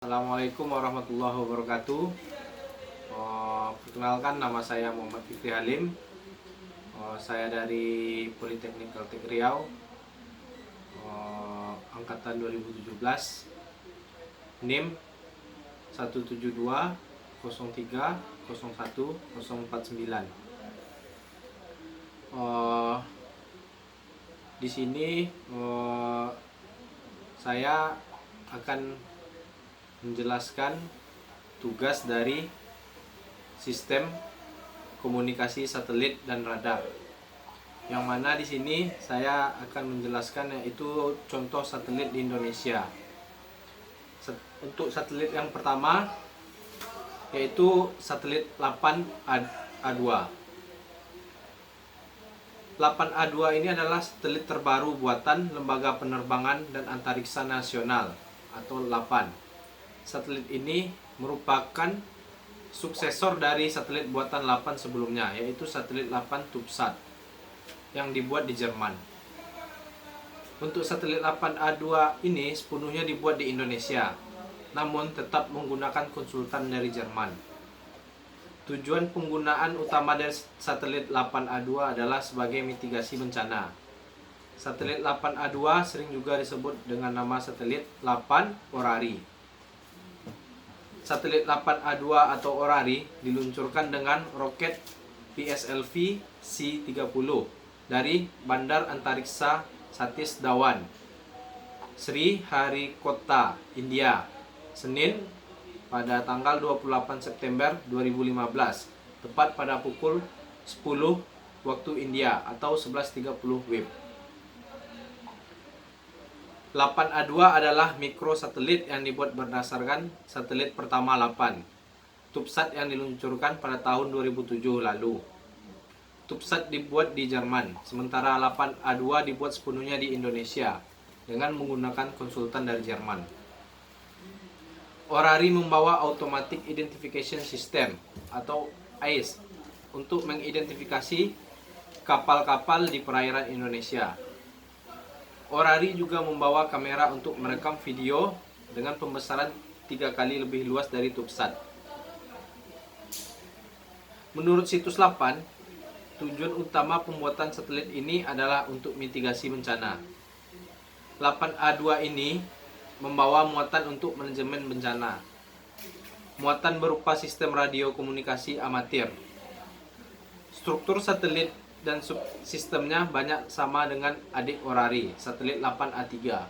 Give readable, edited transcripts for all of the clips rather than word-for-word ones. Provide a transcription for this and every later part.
Assalamualaikum warahmatullahi wabarakatuh. Perkenalkan, nama saya Muhammad Fikri Halim. Saya dari Politeknik Kalteng Riau, angkatan 2017, NIM 172030149. Di sini saya akan menjelaskan tugas dari sistem komunikasi satelit dan radar. Yang mana di sini saya akan menjelaskan yaitu contoh satelit di Indonesia. Untuk satelit yang pertama yaitu satelit 8A2. 8A2 ini adalah satelit terbaru buatan Lembaga Penerbangan dan Antariksa Nasional atau LAPAN. Satelit ini merupakan suksesor dari satelit buatan LAPAN sebelumnya, yaitu satelit 8 TUBSAT yang dibuat di Jerman. Untuk satelit 8A2 ini sepenuhnya dibuat di Indonesia, namun tetap menggunakan konsultan dari Jerman. Tujuan penggunaan utama dari satelit 8A2 adalah sebagai mitigasi bencana. Satelit 8A2 sering juga disebut dengan nama satelit 8 Orari. Satelit 8A2 atau Orari diluncurkan dengan roket PSLV C-30 dari Bandar Antariksa Satish Dhawan, Sri Harikota, India, Senin pada tanggal 28 September 2015, tepat pada pukul 10 waktu India atau 11.30 WIB. 8A2 adalah mikrosatelit yang dibuat berdasarkan satelit pertama 8, TUBSAT, yang diluncurkan pada tahun 2007 lalu. TUBSAT dibuat di Jerman, sementara 8A2 dibuat sepenuhnya di Indonesia dengan menggunakan konsultan dari Jerman. Orari membawa Automatic Identification System atau AIS untuk mengidentifikasi kapal-kapal di perairan Indonesia. Orari juga membawa kamera untuk merekam video dengan pembesaran 3 kali lebih luas dari TUBSAT. Menurut situs LAPAN, tujuan utama pembuatan satelit ini adalah untuk mitigasi bencana. 8A2 ini membawa muatan untuk manajemen bencana. Muatan berupa sistem radio komunikasi amatir. Struktur satelit dan subsistemnya banyak sama dengan adik Orari, satelit 8A3.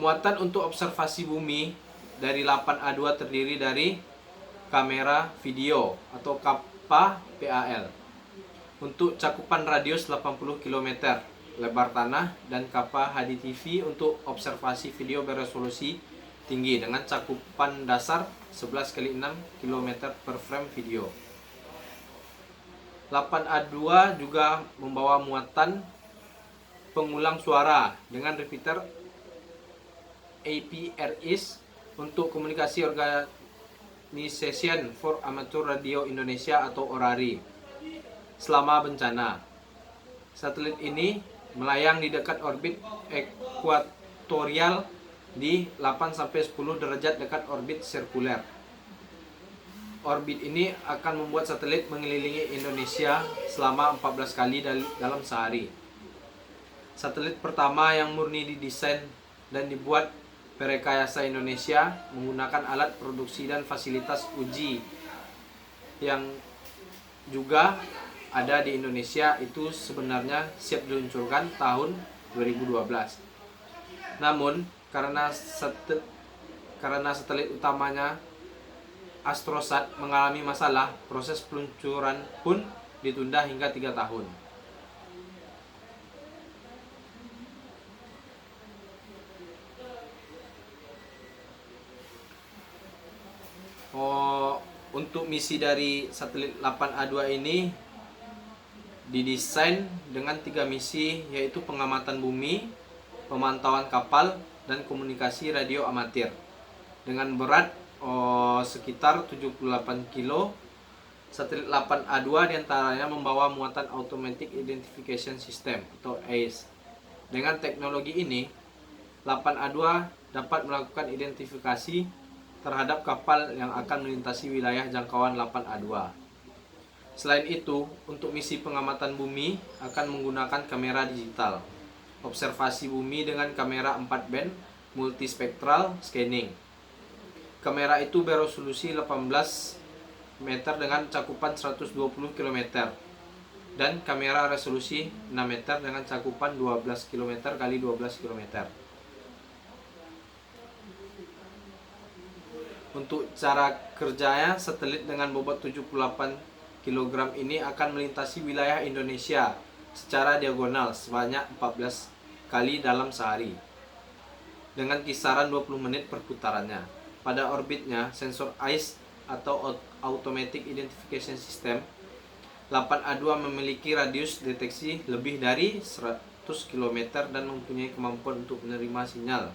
Muatan untuk observasi bumi dari 8A2 terdiri dari kamera video atau KAPA PAL untuk cakupan radius 80 km lebar tanah, dan KAPA HDTV untuk observasi video beresolusi tinggi dengan cakupan dasar 11x6 km per frame video. 8A2 juga membawa muatan pengulang suara dengan repeater APRIS untuk komunikasi Organization for Amateur Radio Indonesia atau Orari selama bencana. Satelit ini melayang di dekat orbit ekuatorial di 8-10 derajat dekat orbit sirkuler. Orbit ini akan membuat satelit mengelilingi Indonesia selama 14 kali dalam sehari. Satelit pertama yang murni didesain dan dibuat Perekayasa Indonesia menggunakan alat produksi dan fasilitas uji yang juga ada di Indonesia itu sebenarnya siap diluncurkan tahun 2012. Namun karena satelit utamanya Astrosat mengalami masalah, proses peluncuran pun ditunda hingga 3 tahun. Untuk misi dari satelit 8A2 ini didesain dengan 3 misi, yaitu pengamatan bumi, pemantauan kapal, dan komunikasi radio amatir. Dengan berat sekitar 78 kilo, satelit 8A2 diantaranya membawa muatan Automatic Identification System atau AIS Dengan teknologi ini, 8A2 dapat melakukan identifikasi terhadap kapal yang akan melintasi wilayah jangkauan 8A2. Selain itu, untuk misi pengamatan bumi akan menggunakan kamera digital, observasi bumi dengan kamera 4 band multispektral scanning. Kamera itu beresolusi 18 meter dengan cakupan 120 km dan kamera resolusi 6 meter dengan cakupan 12 km kali 12 km. Untuk cara kerjanya, satelit dengan bobot 78 kg ini akan melintasi wilayah Indonesia secara diagonal sebanyak 14 kali dalam sehari dengan kisaran 20 menit perputarannya. Pada orbitnya, sensor AIS atau Automatic Identification System 8A2 memiliki radius deteksi lebih dari 100 km dan mempunyai kemampuan untuk menerima sinyal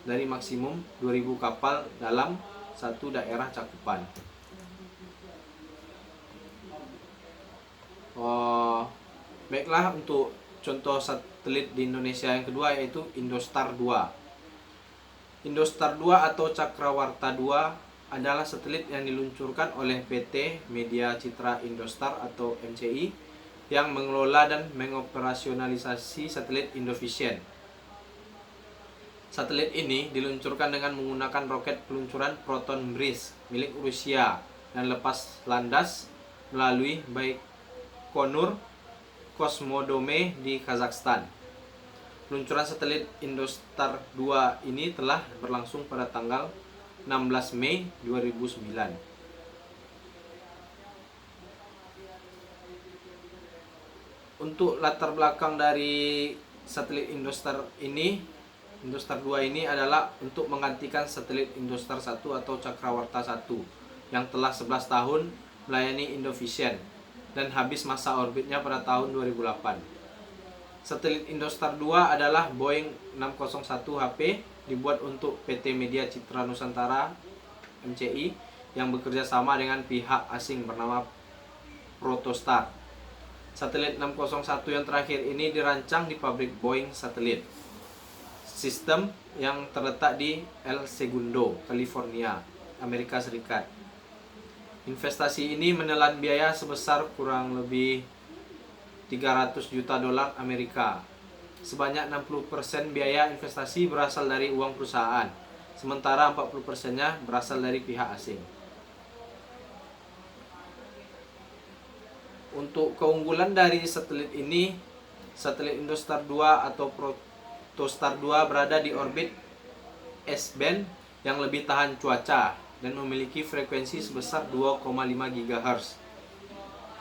dari maksimum 2000 kapal dalam satu daerah cakupan. Baiklah, untuk contoh satelit di Indonesia yang kedua yaitu Indostar 2. Indostar 2 atau Cakrawarta 2 adalah satelit yang diluncurkan oleh PT Media Citra Indostar atau MCI yang mengelola dan mengoperasionalisasi satelit Indovision. Satelit ini diluncurkan dengan menggunakan roket peluncuran Proton Breeze milik Rusia dan lepas landas melalui Baikonur Kosmodrome di Kazakhstan. Peluncuran satelit Indostar 2 ini telah berlangsung pada tanggal 16 Mei 2009. Untuk latar belakang dari satelit Indostar 2 ini adalah untuk menggantikan satelit Indostar 1 atau Cakrawarta 1 yang telah 11 tahun melayani Indovision dan habis masa orbitnya pada tahun 2008. Satelit Indostar 2 adalah Boeing 601 HP dibuat untuk PT Media Citra Nusantara MCI yang bekerja sama dengan pihak asing bernama Protostar. Satelit 601 yang terakhir ini dirancang di pabrik Boeing Satelit System yang terletak di El Segundo, California, Amerika Serikat. Investasi ini menelan biaya sebesar kurang lebih 300 juta dolar Amerika. Sebanyak 60% biaya investasi berasal dari uang perusahaan, sementara 40%-nya berasal dari pihak asing. Untuk keunggulan dari satelit ini, satelit Indostar 2 atau Protostar 2 berada di orbit S-band yang lebih tahan cuaca dan memiliki frekuensi sebesar 2,5 GHz.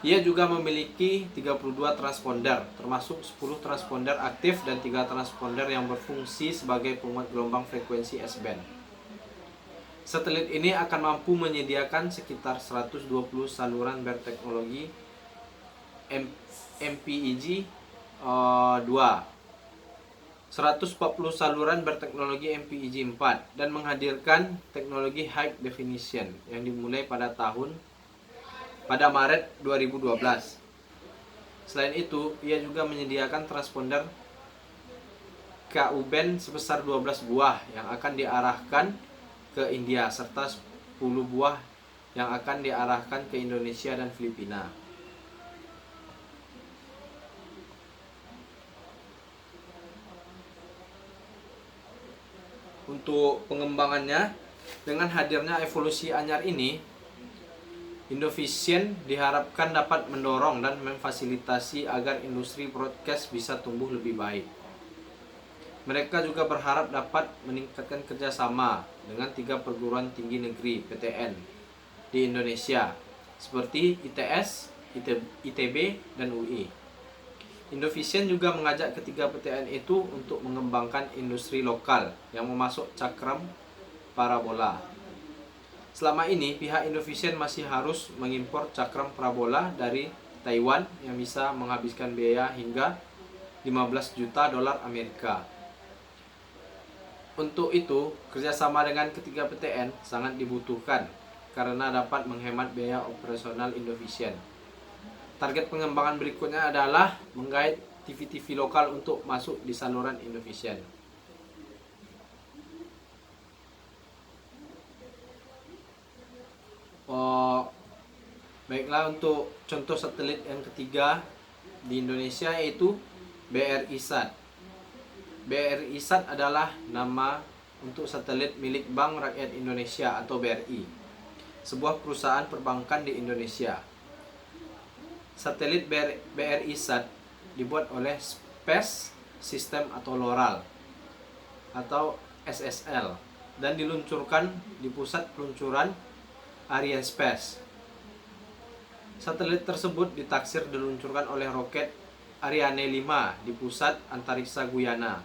Ia juga memiliki 32 transponder, termasuk 10 transponder aktif dan 3 transponder yang berfungsi sebagai penguat gelombang frekuensi S-band. Satelit ini akan mampu menyediakan sekitar 120 saluran berteknologi MPEG 2, 140 saluran berteknologi MPEG 4, dan menghadirkan teknologi High Definition yang dimulai pada Maret 2012. Selain itu, ia juga menyediakan transponder Ku-band sebesar 12 buah yang akan diarahkan ke India serta 10 buah yang akan diarahkan ke Indonesia dan Filipina. Untuk pengembangannya, dengan hadirnya evolusi anyar ini, Indovision diharapkan dapat mendorong dan memfasilitasi agar industri broadcast bisa tumbuh lebih baik. Mereka juga berharap dapat meningkatkan kerjasama dengan 3 perguruan tinggi negeri (PTN) di Indonesia, seperti ITS, ITB, dan UI. Indovision juga mengajak ketiga PTN itu untuk mengembangkan industri lokal yang memasuk cakram parabola. Selama ini, pihak Indovision masih harus mengimpor cakram parabola dari Taiwan yang bisa menghabiskan biaya hingga 15 juta dolar Amerika. Untuk itu, kerjasama dengan ketiga PTN sangat dibutuhkan karena dapat menghemat biaya operasional Indovision. Target pengembangan berikutnya adalah menggait TV-TV lokal untuk masuk di saluran Indovision. Baiklah, untuk contoh satelit yang ketiga di Indonesia yaitu BRISAT. BRISAT adalah nama untuk satelit milik Bank Rakyat Indonesia atau BRI, sebuah perusahaan perbankan di Indonesia. Satelit BRISAT dibuat oleh Space System atau Loral atau SSL dan diluncurkan di pusat peluncuran Arianespace. Satelit tersebut ditaksir diluncurkan oleh roket Ariane 5 di pusat antariksa Guyana,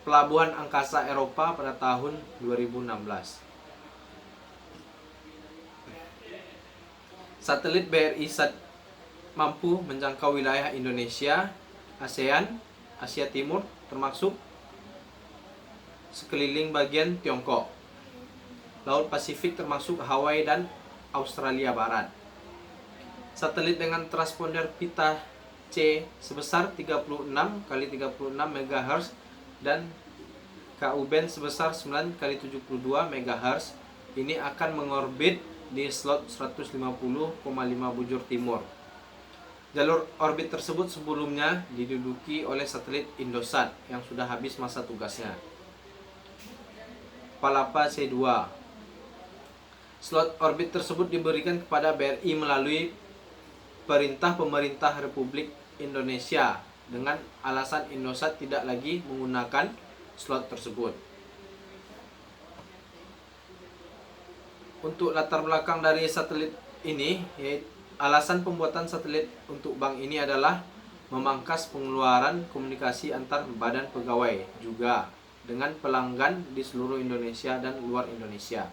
pelabuhan angkasa Eropa pada tahun 2016. Satelit BRISAT mampu menjangkau wilayah Indonesia, ASEAN, Asia Timur, termasuk sekeliling bagian Tiongkok, Laut Pasifik termasuk Hawaii dan Australia Barat. Satelit dengan transponder pita C sebesar 36 x 36 MHz dan Ku-band sebesar 9 x 72 MHz ini akan mengorbit di slot 150,5 bujur timur. Jalur orbit tersebut sebelumnya diduduki oleh satelit Indosat yang sudah habis masa tugasnya. Palapa C2. Slot orbit tersebut diberikan kepada BRI melalui perintah pemerintah Republik Indonesia dengan alasan Indosat tidak lagi menggunakan slot tersebut. Untuk latar belakang dari satelit ini, yaitu alasan pembuatan satelit untuk bank ini adalah memangkas pengeluaran komunikasi antar badan pegawai juga dengan pelanggan di seluruh Indonesia dan luar Indonesia.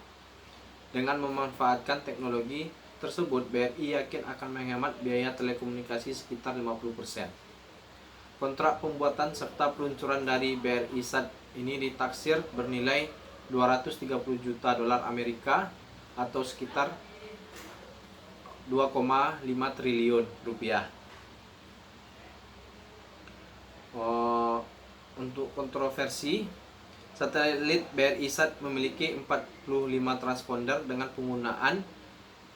Dengan memanfaatkan teknologi tersebut, BRI yakin akan menghemat biaya telekomunikasi sekitar 50%. Kontrak pembuatan serta peluncuran dari BRISAT ini ditaksir bernilai 230 juta dolar Amerika atau sekitar 2,5 triliun rupiah. Untuk kontroversi, satelit BRISAT memiliki 45 transponder dengan penggunaan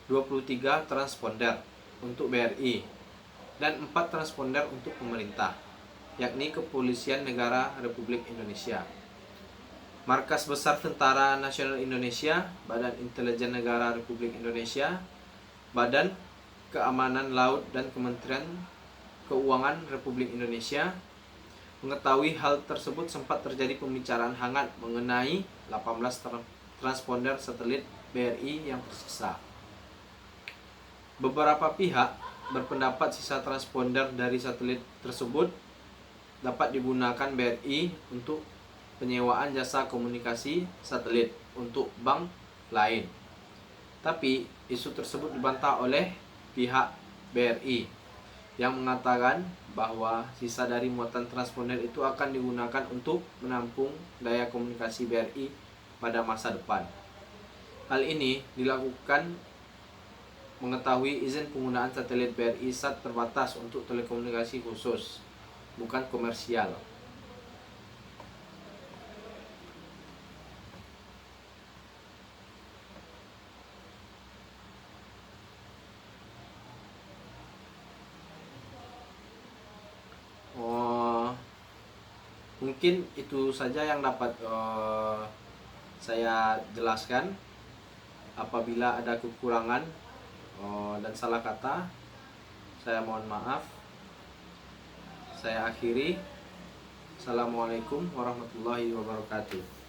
23 transponder untuk BRI dan 4 transponder untuk pemerintah, yakni Kepolisian Negara Republik Indonesia, Markas Besar Tentara Nasional Indonesia, Badan Intelijen Negara Republik Indonesia, Badan Keamanan Laut dan Kementerian Keuangan Republik Indonesia. Mengetahui hal tersebut, sempat terjadi pembicaraan hangat mengenai 18 transponder satelit BRI yang tersisa. Beberapa pihak berpendapat sisa transponder dari satelit tersebut dapat digunakan BRI untuk penyewaan jasa komunikasi satelit untuk bank lain. Tapi isu tersebut dibantah oleh pihak BRI yang mengatakan bahwa sisa dari muatan transponder itu akan digunakan untuk menampung daya komunikasi BRI pada masa depan. Hal ini dilakukan mengetahui izin penggunaan satelit BRISAT terbatas untuk telekomunikasi khusus, bukan komersial. Mungkin itu saja yang dapat saya jelaskan. Apabila ada kekurangan dan salah kata, saya mohon maaf. Saya akhiri. Assalamualaikum warahmatullahi wabarakatuh.